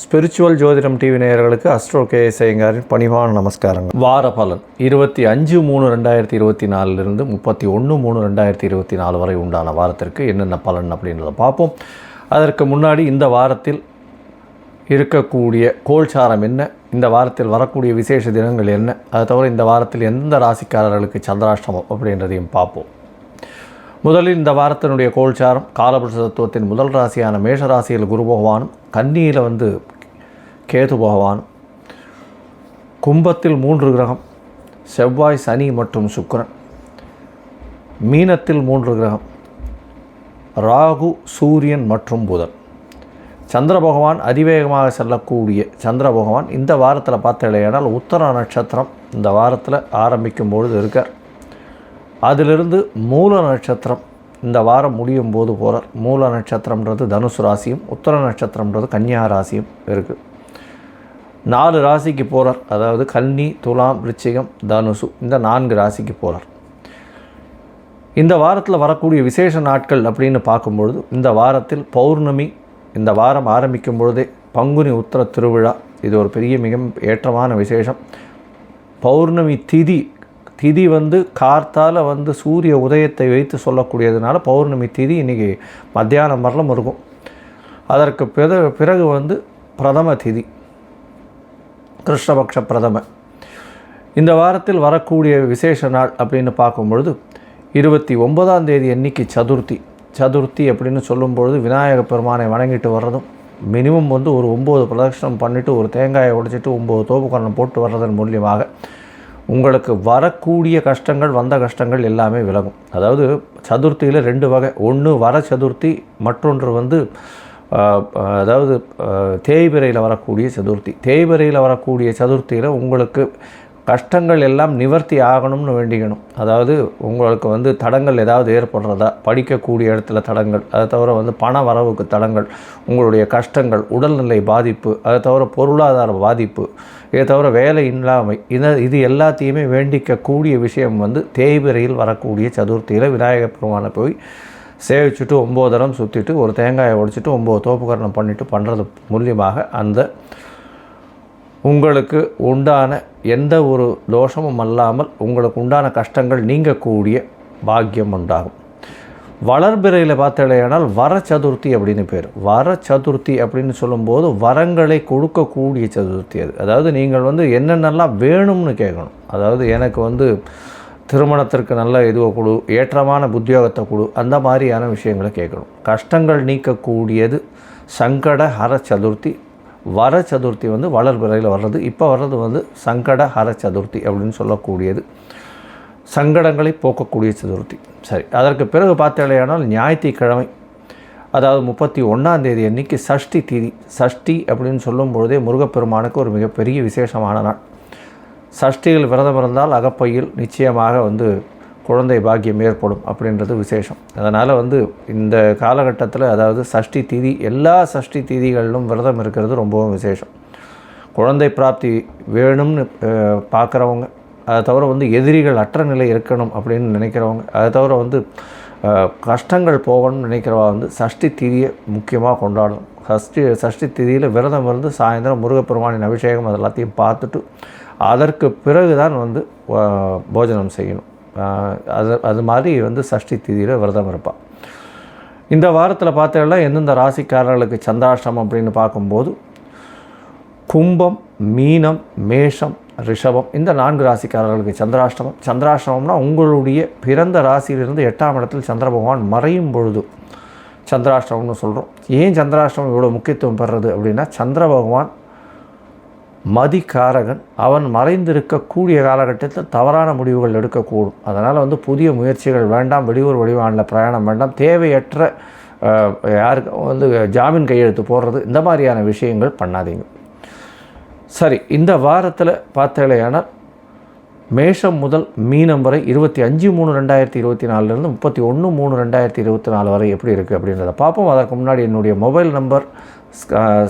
Spiritual ஜோதிடம் TV நேயர்களுக்கு astro KS ஐயங்காரின் பணிவான நமஸ்காரங்கள். வார பலன் 25/3/2024 31/3/2024 வரை உண்டான வாரத்திற்கு என்னென்ன பலன் அப்படின்றத பார்ப்போம். அதற்கு முன்னாடி இந்த வாரத்தில் இருக்கக்கூடிய கோல்சாரம் என்ன, இந்த வாரத்தில் வரக்கூடிய விசேஷ தினங்கள் என்ன, அதை தவிர இந்த வாரத்தில் எந்த ராசிக்காரர்களுக்கு சந்திராஷ்டமம் அப்படின்றதையும் பார்ப்போம். முதலில் இந்த வாரத்தினுடைய கோல்சாரம் காலபுருஷ தத்துவத்தின் முதல் ராசியான மேஷ ராசியில் குரு பகவானும், கன்னியில் கேது பகவானும், கும்பத்தில் 3 கிரகம் செவ்வாய், சனி மற்றும் சுக்கிரன், மீனத்தில் 3 கிரகம் ராகு, சூரியன் மற்றும் புதன். சந்திர பகவான் அதிவேகமாக செல்லக்கூடிய சந்திர பகவான் இந்த வாரத்தில் பார்த்தீங்கன்னா உத்தர நட்சத்திரம் இந்த வாரத்தில் ஆரம்பிக்கும் பொழுது இருக்கார். அதிலிருந்து மூல நட்சத்திரம் இந்த வாரம் முடியும் போது போகிறார். மூல நட்சத்திரம்ன்றது தனுசு ராசியும், உத்தர நட்சத்திரம்ன்றது கன்னியா ராசியும் இருக்குது. 4 ராசிக்கு போகிறார். அதாவது கன்னி, துலாம், விருச்சிகம், தனுசு இந்த 4 ராசிக்கு போகிறார். இந்த வாரத்தில் வரக்கூடிய விசேஷ நாட்கள் அப்படின்னு பார்க்கும்பொழுது இந்த வாரத்தில் பௌர்ணமி, இந்த வாரம் ஆரம்பிக்கும் பொழுதே பங்குனி உத்திர திருவிழா, இது ஒரு பெரிய மிக ஏற்றமான விசேஷம். பௌர்ணமி திதி கார்த்தால் சூரிய உதயத்தை வைத்து சொல்லக்கூடியதுனால பௌர்ணமி திதி இன்றைக்கி மத்தியானம் வரலும் இருக்கும். அதற்கு பிறகு பிரதம திதி, கிருஷ்ணபக்ஷ பிரதம. இந்த வாரத்தில் வரக்கூடிய விசேஷ நாள் அப்படின்னு பார்க்கும்பொழுது 29ஆம் தேதி அன்னைக்கு சதுர்த்தி அப்படின்னு சொல்லும்பொழுது விநாயக பெருமானை வணங்கிட்டு வர்றதும், மினிமம் ஒரு 9 பிரதட்சணம் பண்ணிவிட்டு ஒரு தேங்காயை உடைச்சிட்டு 9 தோப்புக்கரணம் போட்டு வர்றதன் மூலியமாக உங்களுக்கு வரக்கூடிய கஷ்டங்கள், வந்த கஷ்டங்கள் எல்லாமே விலகும். அதாவது சதுர்த்தியில் 2 வகை. ஒன்று வர சதுர்த்தி, மற்றொன்று அதாவது தேய்பிரையில் வரக்கூடிய சதுர்த்தி. தேய்பிரையில் வரக்கூடிய சதுர்த்தியில் உங்களுக்கு கஷ்டங்கள் எல்லாம் நிவர்த்தி ஆகணும்னு வேண்டிக்கணும். அதாவது உங்களுக்கு தடங்கள் ஏதாவது ஏற்படுறதா, படிக்கக்கூடிய இடத்துல தடங்கள், அதை தவிர பண வரவுக்கு தடங்கள், உங்களுடைய கஷ்டங்கள், உடல்நிலை பாதிப்பு, அதை தவிர பொருளாதார பாதிப்பு, இதை தவிர வேலை இல்லாமை, இது எல்லாத்தையுமே வேண்டிக்கக்கூடிய விஷயம் தேய்பிரையில் வரக்கூடிய சதுர்த்தியில் விநாயகர் பெருமானை போய் சேவிச்சுட்டு 9 தரம் சுற்றிட்டு ஒரு தேங்காயை உடைச்சிட்டு 9 தோப்புக்கரணம் பண்ணிவிட்டு பண்ணுறது மூலியமாக அந்த உங்களுக்கு உண்டான எந்த ஒரு தோஷமும் அல்லாமல் உங்களுக்கு உண்டான கஷ்டங்கள் நீங்கக்கூடிய பாக்கியம் உண்டாகும். வளர்பிறையில் பார்த்தீங்கன்னால் வர சதுர்த்தி அப்படின்னு பேர். வர சதுர்த்தி அப்படின்னு சொல்லும்போது வரங்களை கொடுக்கக்கூடிய சதுர்த்தி அது. அதாவது நீங்கள் என்னென்னலாம் வேணும்னு கேட்கணும். அதாவது எனக்கு திருமணத்திற்கு நல்ல இதுவை கொடு, ஏற்றமான உத்தியோகத்தை கொடு, அந்த மாதிரியான விஷயங்களை கேட்கணும். கஷ்டங்கள் நீக்கக்கூடியது சங்கட ஹர சதுர்த்தி. வர சதுர்த்தி வளர்பிறையில் வர்றது. இப்போ வர்றது சங்கட ஹர சதுர்த்தி அப்படின்னு சொல்லக்கூடியது, சங்கடங்களை போக்கக்கூடிய சதுர்த்தி. சரி, அதற்கு பிறகு பார்த்தீங்கன்னா ஞாயிற்றுக்கிழமை, அதாவது 31ஆம் தேதி அன்றைக்கி சஷ்டி திதி. சஷ்டி அப்படின்னு சொல்லும்பொழுதே முருகப்பெருமானுக்கு ஒரு மிகப்பெரிய விசேஷமான நாள். சஷ்டியில் விரதம் இருந்தால் அகப்பையில் நிச்சயமாக குழந்தை பாக்கியம் ஏற்படும் அப்படின்றது விசேஷம். அதனால் இந்த காலகட்டத்தில், அதாவது சஷ்டி திதி, எல்லா சஷ்டி திதிகளிலும் விரதம் இருக்கிறது ரொம்பவும் விசேஷம். குழந்தை பிராப்தி வேணும்னு பார்க்குறவங்க, அதை தவிர எதிரிகள் அற்ற நிலை இருக்கணும் அப்படின்னு நினைக்கிறவங்க, அதை தவிர கஷ்டங்கள் போகணும்னு நினைக்கிறவா சஷ்டி திதியை முக்கியமாக கொண்டாடணும். சஷ்டி திதியில் விரதம் இருந்து சாயந்தரம் முருகப்பெருமானின் அபிஷேகம் அது எல்லாத்தையும் பார்த்துட்டு அதற்கு பிறகு தான் போஜனம் செய்யணும். அது மாதிரி சஷ்டி திதியில் விரதம் இருப்பாள். இந்த வாரத்தில் பார்த்தீங்கன்னா எந்தெந்த ராசிக்காரர்களுக்கு சந்திராஷ்டமம் அப்படின்னு பார்க்கும்போது கும்பம், மீனம், மேஷம், ரிஷபம் இந்த 4 ராசிக்காரர்களுக்கு சந்திராஷ்டமம். சந்திராஷ்டமம்னா உங்களுடைய பிறந்த ராசியிலிருந்து 8ஆம் இடத்தில் சந்திர பகவான் மறையும் பொழுது சந்திராஷ்டமம்னு சொல்கிறோம். ஏன் சந்திராஷ்டமம் இவ்வளோ முக்கியத்துவம் பெறுறது அப்படின்னா, சந்திர பகவான் மதிக்காரகன். அவன் மறைந்திருக்கக்கூடிய காலகட்டத்தில் தவறான முடிவுகள் எடுக்கக்கூடும். அதனால் புதிய முயற்சிகள் வேண்டாம், வெளியூர் வெளிவானில் பிரயாணம் வேண்டாம், தேவையற்ற யாருக்கு ஜாமீன் கையெழுத்து போடுறது, இந்த மாதிரியான விஷயங்கள் பண்ணாதீங்க. சரி, இந்த வாரத்தில் பார்த்தீங்கன்னா மேஷம் முதல் மீனம் வரை 25/3/2024 31/3/2024 வரை எப்படி இருக்குது அப்படின்றத பார்ப்போம். அதற்கு முன்னாடி என்னுடைய மொபைல் நம்பர்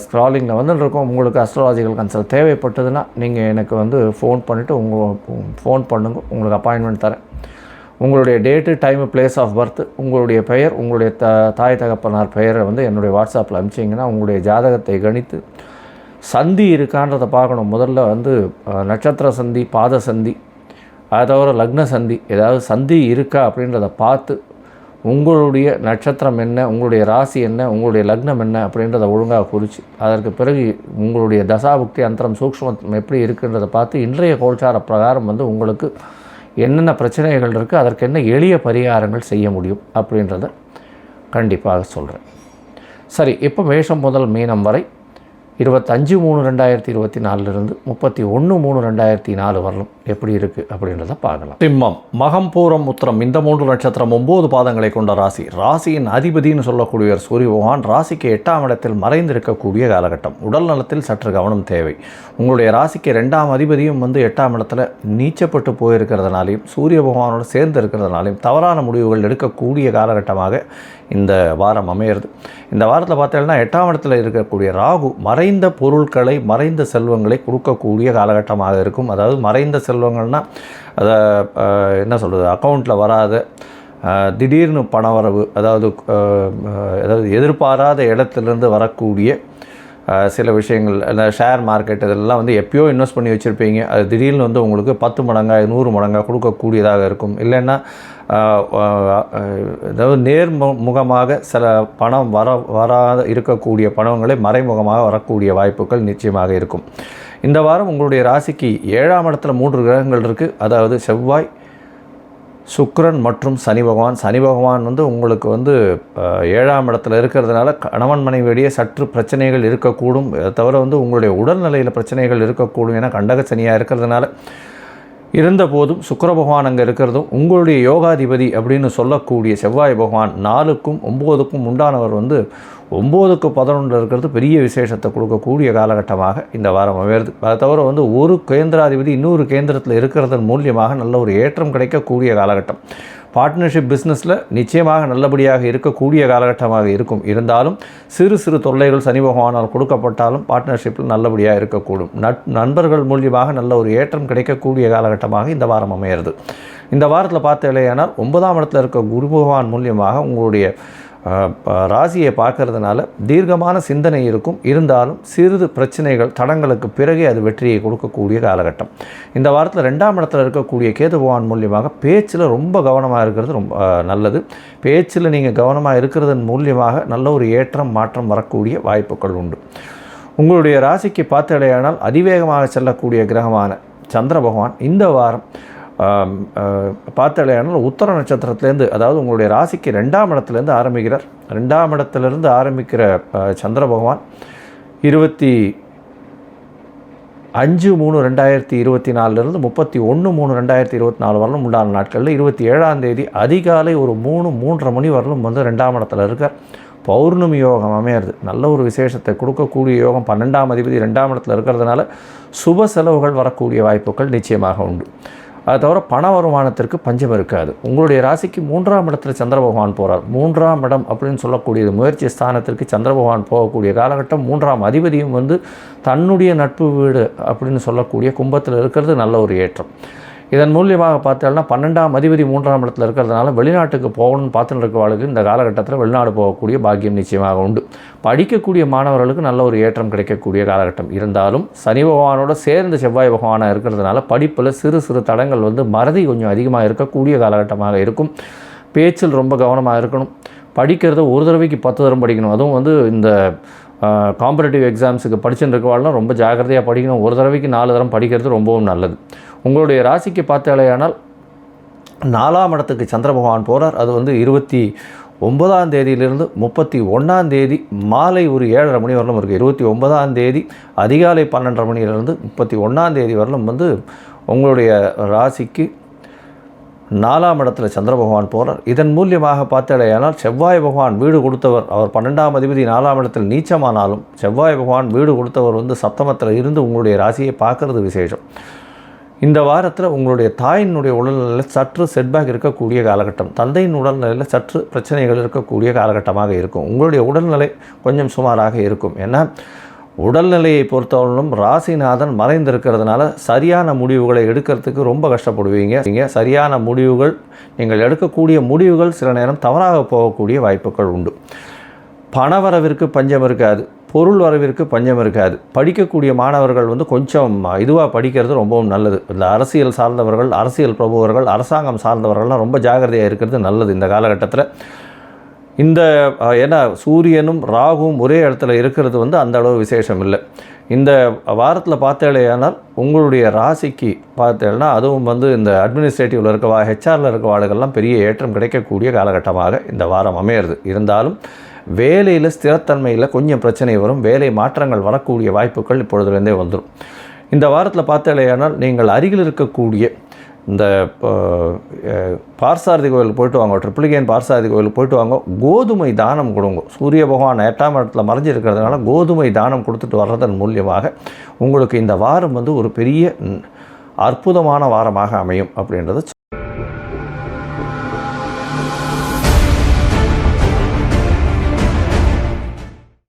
ஸ்க்ராலிங்கில் வந்துட்டுருக்கோம். உங்களுக்கு அஸ்ட்ராலஜிக்கல் கன்சல்ட் தேவைப்பட்டதுன்னா நீங்கள் எனக்கு ஃபோன் பண்ணிவிட்டு ஃபோன் பண்ணுங்க, உங்களுக்கு அப்பாயின்மெண்ட் தரேன். உங்களுடைய date, time, place of birth, உங்களுடைய பெயர், உங்களுடைய தாய் தகப்பனார் பெயரை வந்து என்னுடைய வாட்ஸ்அப்பில் அனுப்பிச்சிங்கன்னா உங்களுடைய ஜாதகத்தை கணித்து சந்தி இருக்கான்றதை பார்க்கணும். முதல்ல வந்து நட்சத்திர சந்தி, பாத சந்தி, அதை தவிர லக்ன சந்தி, ஏதாவது சந்தி இருக்கா அப்படின்றத பார்த்து உங்களுடைய நட்சத்திரம் என்ன, உங்களுடைய ராசி என்ன, உங்களுடைய லக்னம் என்ன அப்படின்றத ஒழுங்காக குறித்து அதற்கு பிறகு உங்களுடைய தசாபுக்தி அந்தரம் சூக்ஷ்மம் எப்படி இருக்குன்றதை பார்த்து இன்றைய கோல்சார பிரகாரம் வந்து உங்களுக்கு என்னென்ன பிரச்சனைகள் இருக்குது, அதற்கு என்ன எளிய பரிகாரங்கள் செய்ய முடியும் அப்படின்றத கண்டிப்பாக சொல்கிறேன். சரி, இப்போ மேஷம் முதல் மீனம் வரை 25/3/2024 31/3/2004 வரலும் எப்படி இருக்குது அப்படின்றத பார்க்கலாம். சிம்மம், மகம், பூரம், உத்திரம் இந்த 3 நட்சத்திரம் 9 பாதங்களை கொண்ட ராசி. ராசியின் அதிபதினு சொல்லக்கூடியவர் சூரிய பகவான் ராசிக்கு 8ஆம் இடத்தில் மறைந்திருக்கக்கூடிய காலகட்டம். உடல் நலத்தில் சற்று கவனம் தேவை. உங்களுடைய ராசிக்கு 2ஆம் அதிபதியும் வந்து 8ஆம் இடத்துல நீச்சப்பட்டு போயிருக்கிறதுனாலையும் சூரிய பகவானோடு சேர்ந்து இருக்கிறதுனாலையும் தவறான முடிவுகள் எடுக்கக்கூடிய காலகட்டமாக இந்த வாரம் அமையிறது. இந்த வாரத்தில் பார்த்தீங்கன்னா 8ஆம் இடத்துல இருக்கக்கூடிய ராகு மறைந்த பொருட்களை, மறைந்த செல்வங்களை கொடுக்கக்கூடிய காலகட்டமாக இருக்கும். அதாவது மறைந்த செல்வங்கள்னால் அதை என்ன சொல்கிறது, அக்கௌண்ட்டில் வராத திடீர்னு பணவரவு, அதாவது எதிர்பாராத இடத்துலேருந்து வரக்கூடிய சில விஷயங்கள். அந்த ஷேர் மார்க்கெட் இதெல்லாம் வந்து எப்போயோ இன்வெஸ்ட் பண்ணி வச்சுருப்பீங்க, அது திடீர்னு வந்து உங்களுக்கு 10 மடங்காக 100 மடங்காக கொடுக்கக்கூடியதாக இருக்கும். இல்லைன்னா அதாவது நேர்முகமாக சில பணம் வராத இருக்கக்கூடிய பணங்களை மறைமுகமாக வரக்கூடிய வாய்ப்புகள் நிச்சயமாக இருக்கும். இந்த வாரம் உங்களுடைய ராசிக்கு 7ஆம் இடத்துல 3 கிரகங்கள் இருக்குது. அதாவது செவ்வாய், சுக்கிரன் மற்றும் சனி பகவான். சனி பகவான் வந்து உங்களுக்கு வந்து 7ஆம் இடத்துல இருக்கிறதுனால கணவன் மனைவியிடையே சற்று பிரச்சனைகள் இருக்கக்கூடும். அதை தவிர வந்து உங்களுடைய உடல்நிலையில் பிரச்சனைகள் இருக்கக்கூடும். ஏன்னா கண்டக சனியாக இருக்கிறதுனால இருந்த போதும் சுக்கிர பகவான் அங்கே இருக்கிறதும் உங்களுடைய யோகாதிபதி அப்படின்னு சொல்லக்கூடிய செவ்வாய் பகவான் 4க்கும் 9க்கும் உண்டானவர் வந்து 9க்கு 11 இருக்கிறது பெரிய விசேஷத்தை கொடுக்கக்கூடிய காலகட்டமாக இந்த வாரம் அமைகிறது. அதை தவிர வந்து ஒரு கேந்திராதிபதி இன்னொரு கேந்திரத்தில் இருக்கிறதன் மூலியமாக நல்ல ஒரு ஏற்றம் கிடைக்கக்கூடிய காலகட்டம். பார்ட்னர்ஷிப் பிஸ்னஸில் நிச்சயமாக நல்லபடியாக இருக்கக்கூடிய காலகட்டமாக இருக்கும். இருந்தாலும் சிறு சிறு தொல்லைகள் சனி பகவானால் கொடுக்கப்பட்டாலும் பார்ட்னர்ஷிப்பில் நல்லபடியாக இருக்கக்கூடும். நண்பர்கள் மூலியமாக நல்ல ஒரு ஏற்றம் கிடைக்கக்கூடிய காலகட்டமாக இந்த வாரம் அமையிறது. இந்த வாரத்தில் பார்த்தீங்கன்னா 9ஆம் இடத்துல இருக்க குரு பகவான் மூலியமாக உங்களுடைய ராசியை பார்க்கறதுனால தீர்க்கமான சிந்தனை இருக்கும். இருந்தாலும் சிறிது பிரச்சனைகள் தடங்களுக்கு பிறகே அது வெற்றியை கொடுக்கக்கூடிய காலகட்டம். இந்த வாரத்தில் 2ஆம் இடத்துல இருக்கக்கூடிய கேது பகவான் மூலியமாக பேச்சில் ரொம்ப கவனமாக இருக்கிறது ரொம்ப நல்லது. பேச்சில் நீங்கள் கவனமாக இருக்கிறதன் மூலியமாக நல்ல ஒரு ஏற்றம் மாற்றம் வரக்கூடிய வாய்ப்புகள் உண்டு. உங்களுடைய ராசிக்கு பார்த்தடையானால் அதிவேகமாக செல்லக்கூடிய கிரகமான சந்திர பகவான் இந்த வாரம் பார்த்தலையானால் உத்தர நட்சத்திரத்திலேருந்து, அதாவது உங்களுடைய ராசிக்கு 2ஆம் இடத்துலேருந்து ஆரம்பிக்கிறார். 2ஆம் இடத்துலேருந்து ஆரம்பிக்கிற சந்திர பகவான் 25/3/2024 31/3/2024 வரலும் உண்டான நாட்களில் 27ஆம் தேதி அதிகாலை ஒரு 3-3:30 மணி வரலும் வந்து 2ஆம் இடத்துல இருக்கார். பௌர்ணமி யோகம் அமையிறது. நல்ல ஒரு விசேஷத்தை கொடுக்கக்கூடிய யோகம். 12ஆம் அதிபதி 2ஆம் இடத்துல இருக்கிறதுனால சுப செலவுகள் வரக்கூடிய வாய்ப்புகள் நிச்சயமாக உண்டு. அது தவிர பண வருமானத்திற்கு பஞ்சம் இருக்காது. உங்களுடைய ராசிக்கு 3ஆம் இடத்துல சந்திர பகவான் போகிறார். 3ஆம் இடம் அப்படின்னு சொல்லக்கூடியது முயற்சி ஸ்தானத்திற்கு சந்திர பகவான் போகக்கூடிய காலகட்டம். 3ஆம் அதிபதியும் வந்து தன்னுடைய நட்பு வீடு அப்படின்னு சொல்லக்கூடிய கும்பத்தில் இருக்கிறது நல்ல ஒரு ஏற்றம். இதன் மூலியமாக பார்த்தோம்னா 12ஆம் அதிபதி 3ஆம் இடத்துல இருக்கிறதுனால வெளிநாட்டுக்கு போகணும்னு பார்த்துட்டு இருக்கவர்களுக்கு இந்த காலகட்டத்தில் வெளிநாடு போகக்கூடிய பாக்கியம் நிச்சயமாக உண்டு. படிக்கக்கூடிய மாணவர்களுக்கு நல்ல ஒரு ஏற்றம் கிடைக்கக்கூடிய காலகட்டம். இருந்தாலும் சனி பகவானோட சேர்ந்து செவ்வாய் பகவானாக இருக்கிறதுனால படிப்பில் சிறு சிறு தடங்கள் வந்து மறதி கொஞ்சம் அதிகமாக இருக்கக்கூடிய காலகட்டமாக இருக்கும். பேச்சில் ரொம்ப கவனமாக இருக்கணும். படிக்கிறத ஒரு தடவைக்கு 10 தரம் படிக்கணும். அதுவும் வந்து இந்த காம்படிட்டிவ் எக்ஸாம்ஸுக்கு படிச்சுட்டு இருக்கவாள்லாம் ரொம்ப ஜாக்கிரதையாக படிக்கணும். ஒரு தடவைக்கு 4 தரம் படிக்கிறது ரொம்பவும் நல்லது. உங்களுடைய ராசிக்கு பார்த்தாலேயானால் 4ஆம் இடத்துக்கு சந்திர பகவான் போகிறார். அது வந்து 29ஆம் தேதியிலிருந்து 31ஆம் தேதி மாலை ஒரு 7:30 மணி வரலும் இருக்குது. 29ஆம் தேதி அதிகாலை 12:30 மணியிலிருந்து 31ஆம் தேதி வரலும் வந்து உங்களுடைய ராசிக்கு 4ஆம் இடத்துல சந்திர பகவான் போகிறார். இதன் மூலியமாக பார்த்தாலேயானால் செவ்வாய் பகவான் வீடு கொடுத்தவர். அவர் 12ஆம் அதிபதி 4ஆம் இடத்தில் நீச்சமானாலும் செவ்வாய் பகவான் வீடு கொடுத்தவர் வந்து சப்தமத்தில் இருந்து உங்களுடைய ராசியை பார்க்கறது விசேஷம். இந்த வாரத்தில் உங்களுடைய தாயினுடைய உடல்நிலையில் சற்று செட்பேக் இருக்கக்கூடிய காலகட்டம். தந்தையின் உடல்நிலையில் சற்று பிரச்சனைகள் இருக்கக்கூடிய காலகட்டமாக இருக்கும். உங்களுடைய உடல்நிலை கொஞ்சம் சுமாராக இருக்கும். ஏன்னா உடல்நிலையை பொறுத்தவரையிலும் ராசிநாதன் மறைந்திருக்கிறதுனால சரியான முடிவுகளை எடுக்கிறதுக்கு ரொம்ப கஷ்டப்படுவீங்க. நீங்கள் சரியான முடிவுகள், நீங்கள் எடுக்கக்கூடிய முடிவுகள் சில நேரம் தவறாக போகக்கூடிய வாய்ப்புகள் உண்டு. பணவரவிற்கு பஞ்சம் இருக்காது, பொருள் வரவிற்கு பஞ்சம் இருக்காது. படிக்கக்கூடிய மாணவர்கள் கொஞ்சம் இதுவாக படிக்கிறது ரொம்பவும் நல்லது. இந்த அரசியல் சார்ந்தவர்கள், அரசியல் பிரபுவர்கள், அரசாங்கம் சார்ந்தவர்கள்லாம் ரொம்ப ஜாகிரதையாக இருக்கிறது நல்லது இந்த காலகட்டத்தில். இந்த ஏன்னா சூரியனும் ராகுவும் ஒரே இடத்துல இருக்கிறது அந்த அளவு விசேஷம் இல்லை. இந்த வாரத்தில் பார்த்தேனால் உங்களுடைய ராசிக்கு பார்த்தேன்னா அதுவும் இந்த அட்மினிஸ்ட்ரேட்டிவில் இருக்கவா, ஹெச்ஆரில் இருக்க வாளுகள்லாம் பெரிய ஏற்றம் கிடைக்கக்கூடிய காலகட்டமாக இந்த வாரம் அமையிறது. இருந்தாலும் வேலையில் ஸ்திரத்தன்மையில் கொஞ்சம் பிரச்சனை வரும், வேலை மாற்றங்கள் வரக்கூடிய வாய்ப்புகள் இப்பொழுதுலேருந்தே வந்துடும். இந்த வாரத்தில் பார்த்தேனால் நீங்கள் அருகில் இருக்கக்கூடிய இந்த பார்சாரதி கோயிலுக்கு போய்ட்டு வாங்க, ட்ரிப்ளிகேன் பார்சாரதி கோயிலுக்கு போய்ட்டு வாங்க, கோதுமை தானம் கொடுங்க. சூரிய பகவான் 8ஆம் இடத்துல மறைஞ்சிருக்கிறதுனால கோதுமை தானம் கொடுத்துட்டு வர்றதன் மூலியமாக உங்களுக்கு இந்த வாரம் ஒரு பெரிய அற்புதமான வாரமாக அமையும் அப்படின்றத